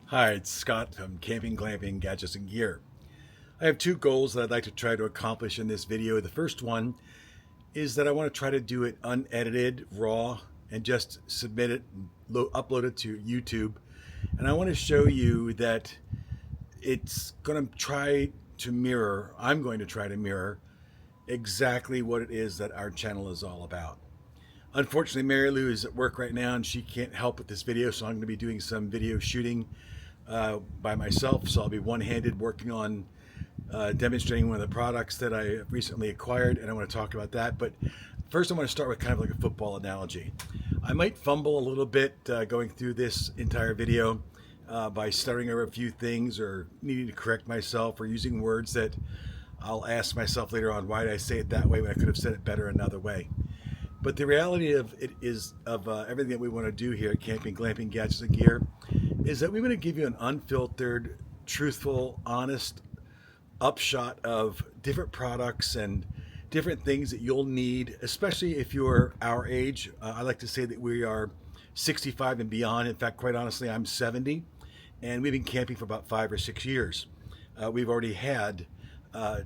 Hi, it's Scott from Camping, Glamping, Gadgets, and Gear. I have two goals that I'd like to try to accomplish in this video. The first one is that I want to try to do it unedited, raw, and just submit it, upload it to YouTube. And I want to show you that I'm going to try to mirror exactly what it is that our channel is all about. Unfortunately, Mary Lou is at work right now and she can't help with this video, so I'm going to be doing some video shooting by myself. So I'll be one-handed working on demonstrating one of the products that I recently acquired, and I want to talk about that. But first I want to start with kind of like a football analogy. I might fumble a little bit going through this entire video by stuttering over a few things or needing to correct myself or using words that I'll ask myself later on, why did I say it that way when I could have said it better another way. But the reality of it is, everything that we want to do here at Camping, Glamping, Gadgets, and Gear is that we want to give you an unfiltered, truthful, honest upshot of different products and different things that you'll need, especially if you're our age. I like to say that we are 65 and beyond. In fact, quite honestly, I'm 70, and we've been camping for about 5 or 6 years. We've already had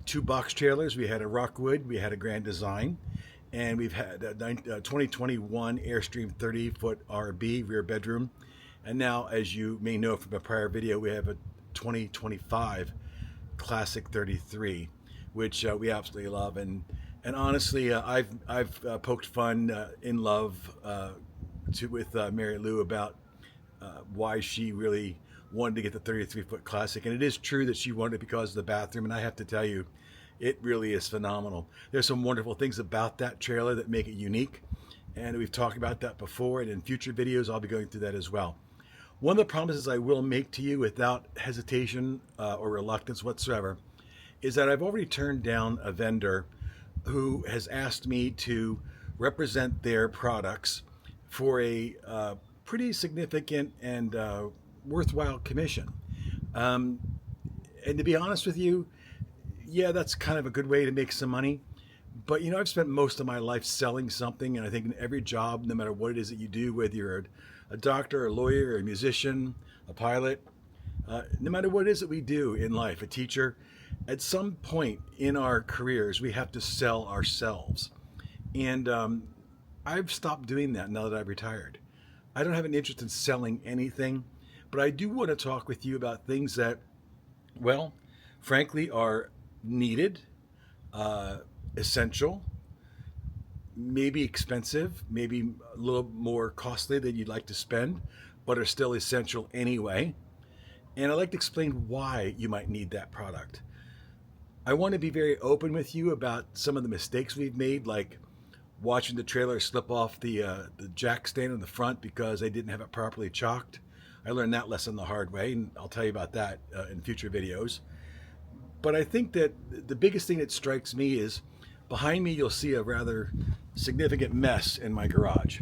two box trailers. We had a Rockwood, we had a Grand Design, and we've had a 2021 Airstream 30-foot RB rear bedroom. And now, as you may know from a prior video, we have a 2025 Classic 33, which we absolutely love. And honestly, I've poked fun in love with Mary Lou about why she really wanted to get the 33-foot Classic. And it is true that she wanted it because of the bathroom. And I have to tell you, it really is phenomenal. There's some wonderful things about that trailer that make it unique. And we've talked about that before. And in future videos, I'll be going through that as well. One of the promises I will make to you without hesitation or reluctance whatsoever is that I've already turned down a vendor who has asked me to represent their products for a pretty significant and worthwhile commission. And to be honest with you, yeah, that's kind of a good way to make some money. But you know, I've spent most of my life selling something, and I think in every job, no matter what it is that you do, whether you're a doctor, a lawyer, a musician, a pilot, no matter what it is that we do in life, a teacher, at some point in our careers, we have to sell ourselves. And I've stopped doing that now that I've retired. I don't have an interest in selling anything, but I do want to talk with you about things that, well, frankly, are needed, essential, maybe expensive, maybe a little more costly than you'd like to spend, but are still essential anyway. And I'd like to explain why you might need that product. I want to be very open with you about some of the mistakes we've made, like watching the trailer slip off the jack stand in the front because they didn't have it properly chalked. I learned that lesson the hard way, and I'll tell you about that in future videos. But I think that the biggest thing that strikes me is behind me you'll see a rather significant mess in my garage.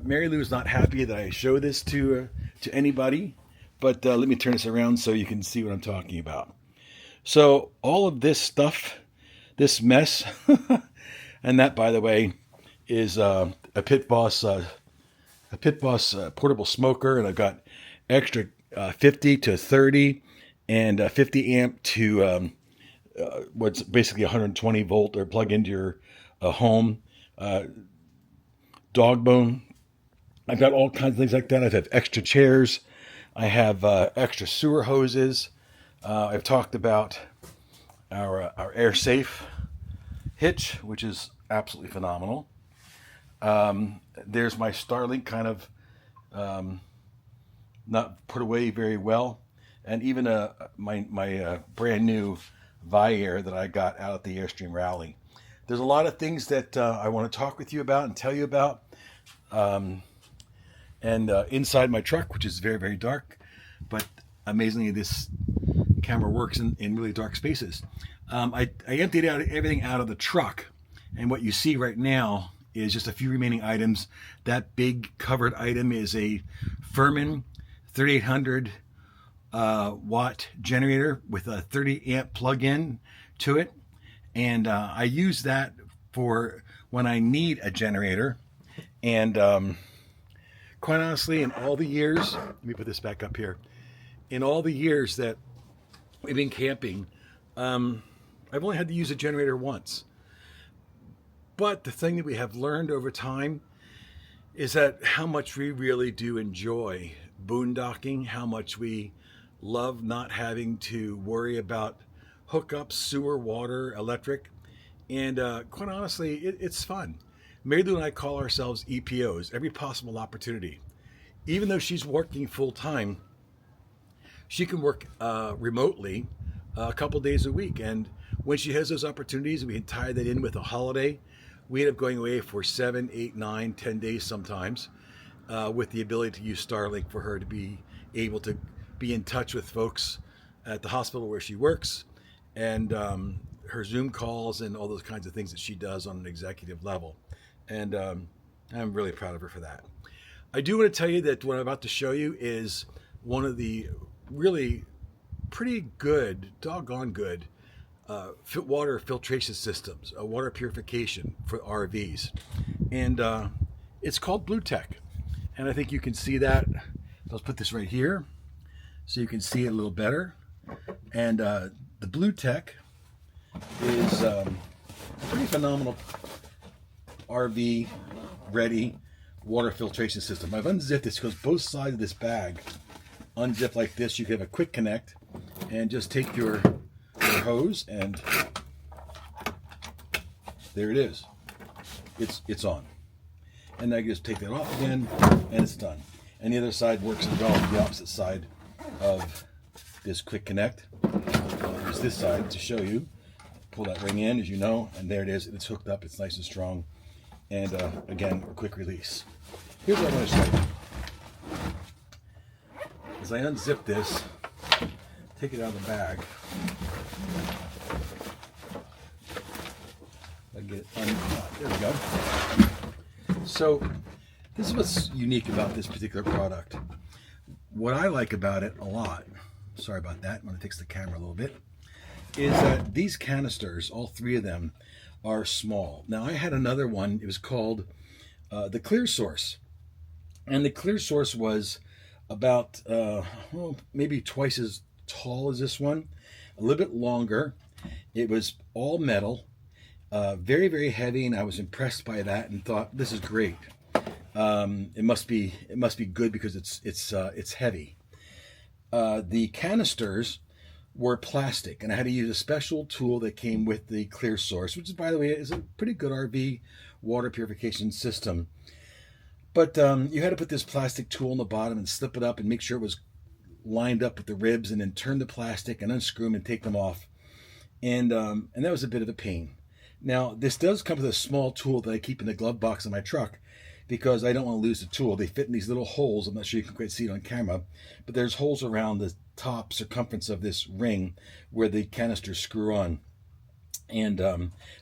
Mary Lou is not happy that I show this to anybody, but let me turn this around so you can see what I'm talking about. So all of this stuff, this mess, and that, by the way, is a Pit Boss portable smoker, and I've got extra 50 to 30 and 50 amp to what's basically 120 volt or plug into your home. Dog bone. I've got all kinds of things like that. I have extra chairs. I have extra sewer hoses. I've talked about our air safe hitch, which is absolutely phenomenal. There's my Starlink, kind of not put away very well. And even my brand new Viair that I got out at the Airstream Rally. There's a lot of things that I want to talk with you about and tell you about. Inside my truck, which is very, very dark, but amazingly this camera works in really dark spaces. I emptied everything out of the truck, and what you see right now is just a few remaining items. That big covered item is a Furman 3800 watt generator with a 30 amp plug-in to it, and I use that for when I need a generator. And quite honestly, in all the years, let me put this back up here, In all the years that we've been camping, I've only had to use a generator once. But the thing that we have learned over time is that how much we really do enjoy boondocking, how much we love not having to worry about hookups, sewer, water, electric. And quite honestly, it's fun. Mary Lou and I call ourselves EPOs, every possible opportunity. Even though she's working full time, she can work remotely a couple days a week. And when she has those opportunities, we can tie that in with a holiday. We end up going away for 7, 8, 9, 10 days sometimes, with the ability to use Starlink for her to be able to be in touch with folks at the hospital where she works, and her Zoom calls and all those kinds of things that she does on an executive level. And I'm really proud of her for that. I do want to tell you that what I'm about to show you is one of the really pretty good, doggone good, water filtration systems, water purification for RVs. And it's called BlueTech. And I think you can see that. Let's put this right here so you can see it a little better. And the BlueTech is a pretty phenomenal RV ready water filtration system. I've unzipped this because both sides of this bag unzip like this. You can have a quick connect and just take your hose, and there it is. It's on. And I just take that off again, and it's done. And the other side works as well, the opposite side of this quick connect. I'll use this side to show you. Pull that ring in, as you know, and there it is. It's hooked up. It's nice and strong. And again, a quick release. Here's what I'm going to show you. As I unzip this, take it out of the bag. I get it uncaught. There we go. So this is what's unique about this particular product. What I like about it a lot, sorry about that, I'm going to fix the camera a little bit, is that these canisters, all three of them, are small. Now I had another one, it was called the Clear Source. And the Clear Source was about maybe twice as tall as this one, a little bit longer. It was all metal, very, very heavy, and I was impressed by that and thought, this is great. It must be good because it's heavy. The canisters were plastic, and I had to use a special tool that came with the Clear Source, which is, by the way, is a pretty good RV water purification system. But you had to put this plastic tool in the bottom and slip it up and make sure it was lined up with the ribs, and then turn the plastic and unscrew them and take them off. And that was a bit of a pain. Now, this does come with a small tool that I keep in the glove box of my truck because I don't want to lose the tool. They fit in these little holes. I'm not sure you can quite see it on camera, but there's holes around the top circumference of this ring where the canisters screw on. And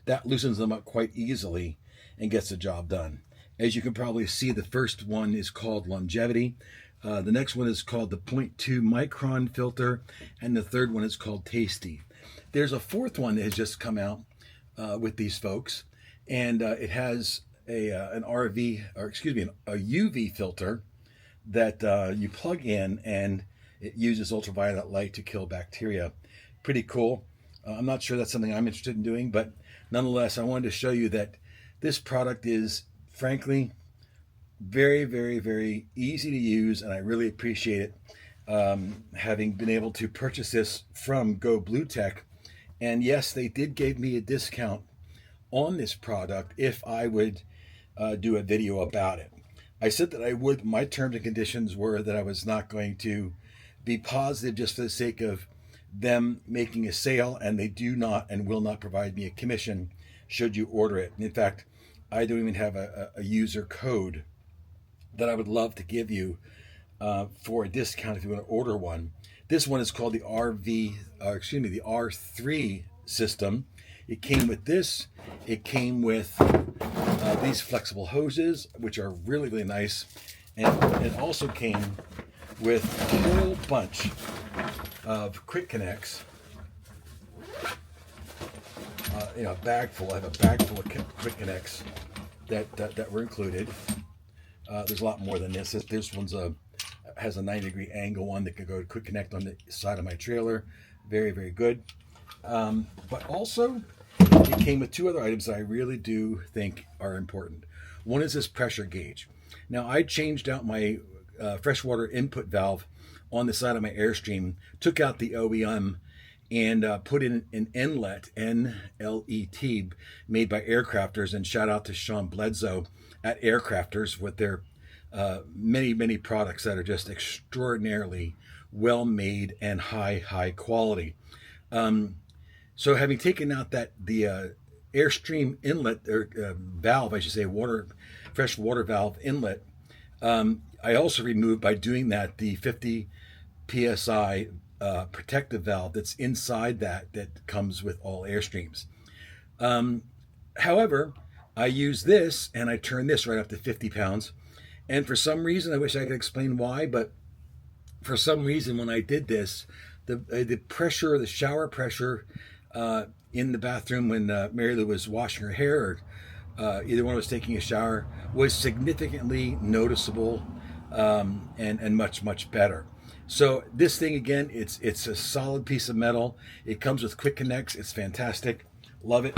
that loosens them up quite easily and gets the job done. As you can probably see, the first one is called Longevity. The next one is called the 0.2 micron filter, and the third one is called Tasty. There's a fourth one that has just come out with these folks, and it has an UV filter that you plug in, and it uses ultraviolet light to kill bacteria. Pretty cool. I'm not sure that's something I'm interested in doing, but nonetheless, I wanted to show you that this product is, frankly, very, very, very easy to use, and I really appreciate it, having been able to purchase this from Go BlueTech. And yes, they did give me a discount on this product if I would do a video about it. I said that I would. My terms and conditions were that I was not going to be positive just for the sake of them making a sale, and they do not and will not provide me a commission should you order it. In fact, I don't even have a user code that I would love to give you for a discount if you want to order one. This one is called the the R3 system. It came with this. It came with these flexible hoses, which are really, really nice. And it also came with a whole bunch of quick connects. A bag full. I have a bag full of quick connects that were included. There's a lot more than this. This one's has a 90-degree angle one that can go to quick connect on the side of my trailer. Very, very good. But also, it came with two other items that I really do think are important. One is this pressure gauge. Now, I changed out my freshwater input valve on the side of my Airstream, took out the OEM, and put in an inlet, NLET, made by Aircrafters. And shout out to Sean Bledsoe at Aircrafters with their many products that are just extraordinarily well made and high quality. So having taken out the Airstream inlet or valve, I should say, fresh water valve inlet, I also removed, by doing that, the 50 psi protective valve that's inside that comes with all Airstreams. However, I use this and I turn this right up to 50 pounds. And for some reason, I wish I could explain why, but for some reason when I did this, the pressure, the shower pressure in the bathroom when Mary Lou was washing her hair, or either one was taking a shower, was significantly noticeable and much better. So this thing, again, it's a solid piece of metal. It comes with quick connects. It's fantastic. Love it.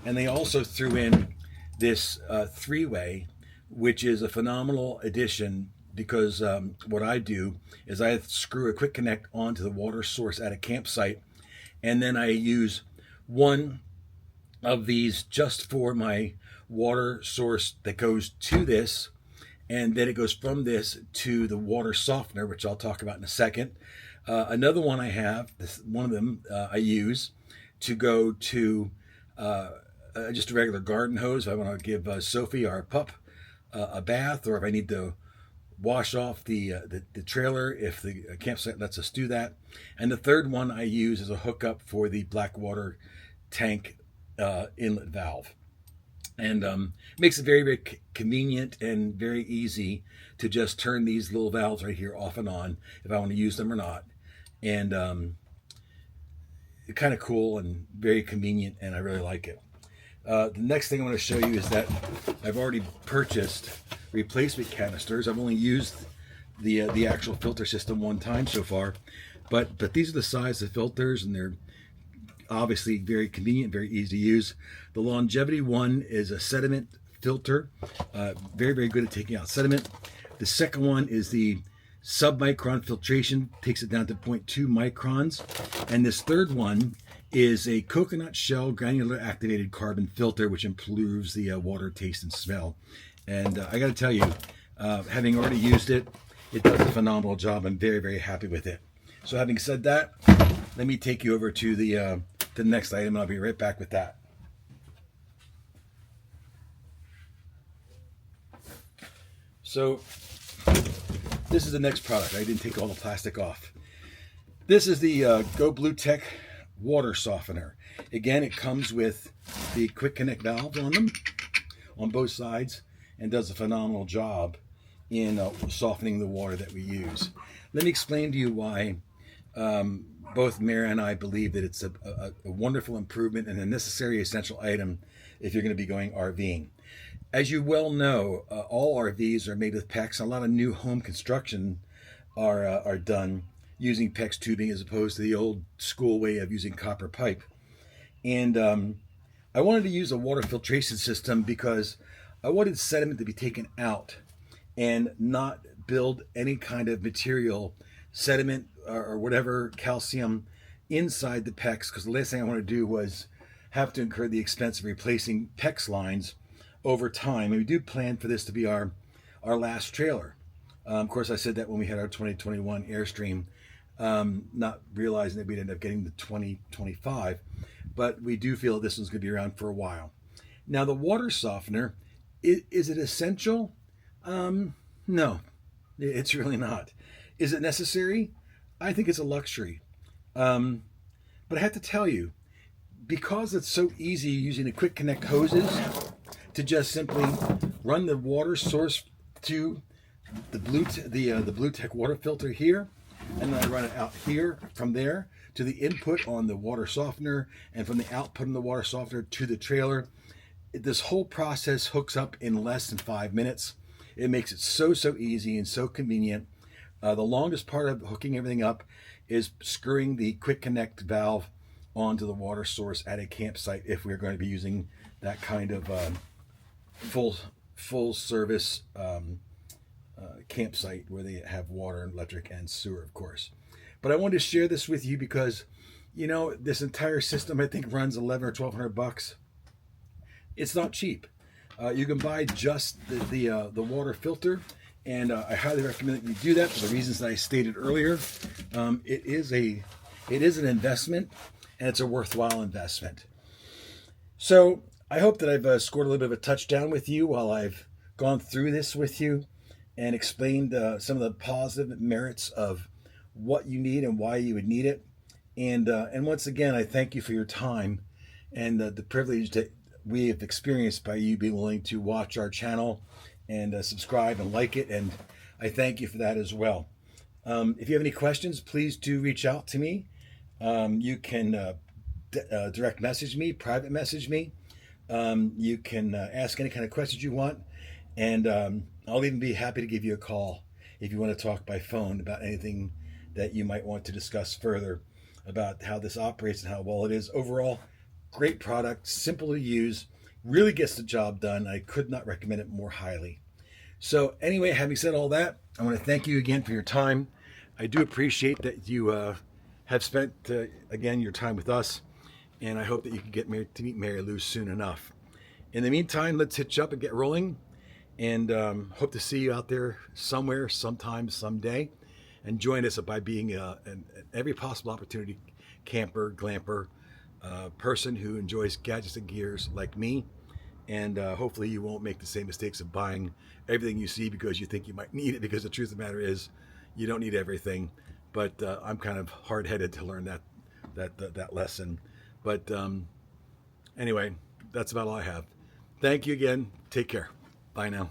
And they also threw in this three-way, which is a phenomenal addition, because what I do is I screw a quick connect onto the water source at a campsite, and then I use one of these just for my water source that goes to this, and then it goes from this to the water softener, which I'll talk about in a second. Another one I have, one of them I use to go to just a regular garden hose if I want to give Sophie, our pup, a bath, or if I need to wash off the trailer, if the campsite lets us do that. And the third one I use as a hookup for the black water tank inlet valve. And makes it very convenient and very easy to just turn these little valves right here off and on if I want to use them or not. And kind of cool and very convenient, and I really like it. The next thing I want to show you is that I've already purchased replacement canisters. I've only used the actual filter system one time so far, but these are the size of filters, and they're obviously very convenient, very easy to use. The Longevity one is a sediment filter, very good at taking out sediment. The second one is the submicron filtration, takes it down to 0.2 microns. And this third one is a coconut shell granular activated carbon filter, which improves the water taste and smell. And I got to tell you, having already used it, it does a phenomenal job. I'm very happy with it. So having said that, let me take you over to the next item. I'll be right back with that. So this is the next product. I didn't take all the plastic off. This is the Go Blue Tech water softener. Again, it comes with the quick connect valves on them on both sides, and does a phenomenal job in softening the water that we use. Let me explain to you why both Mary and I believe that it's a wonderful improvement and a necessary essential item if you're going to be going RVing. As you well know, all RVs are made with PEX. A lot of new home construction are done using PEX tubing as opposed to the old school way of using copper pipe. And I wanted to use a water filtration system because I wanted sediment to be taken out and not build any kind of material, sediment or whatever, calcium inside the PEX, because the last thing I want to do was have to incur the expense of replacing PEX lines over time. And we do plan for this to be our last trailer. Of course, I said that when we had our 2021 Airstream, not realizing that we'd end up getting the 2025, but we do feel this one's going to be around for a while. Now, the water softener, is it essential? No, it's really not. Is it necessary? I think it's a luxury. But I have to tell you, because it's so easy using the quick connect hoses to just simply run the water source to the Blue Tech water filter here, and then I run it out here from there to the input on the water softener, and from the output on the water softener to the trailer. This whole process hooks up in less than 5 minutes. It makes it so easy and so convenient. The longest part of hooking everything up is screwing the quick connect valve onto the water source at a campsite if we're going to be using that kind of full service campsite where they have water and electric and sewer, of course. But I wanted to share this with you because, you know, this entire system I think runs 11 or 1200 bucks. It's not cheap. You can buy just the water filter, and I highly recommend that you do that for the reasons that I stated earlier. It is an investment, and it's a worthwhile investment. So I hope that I've scored a little bit of a touchdown with you while I've gone through this with you and explained some of the positive merits of what you need and why you would need it. And once again, I thank you for your time and the privilege that we have experienced by you being willing to watch our channel and subscribe and like it. And I thank you for that as well. If you have any questions, please do reach out to me. You can direct message me, private message me. You can ask any kind of questions you want. And I'll even be happy to give you a call if you want to talk by phone about anything that you might want to discuss further about how this operates and how well it is. Overall, great product, simple to use, really gets the job done. I could not recommend it more highly. So anyway, having said all that, I want to thank you again for your time. I do appreciate that you have spent, again, your time with us. And I hope that you can get to meet Mary Lou soon enough. In the meantime, let's hitch up and get rolling. And hope to see you out there somewhere, sometime, someday. And join us by being every possible opportunity camper, glamper, person who enjoys gadgets and gears like me. And hopefully you won't make the same mistakes of buying everything you see because you think you might need it, because the truth of the matter is you don't need everything. But I'm kind of hard-headed to learn that lesson. But anyway, that's about all I have. Thank you again. Take care. Bye now.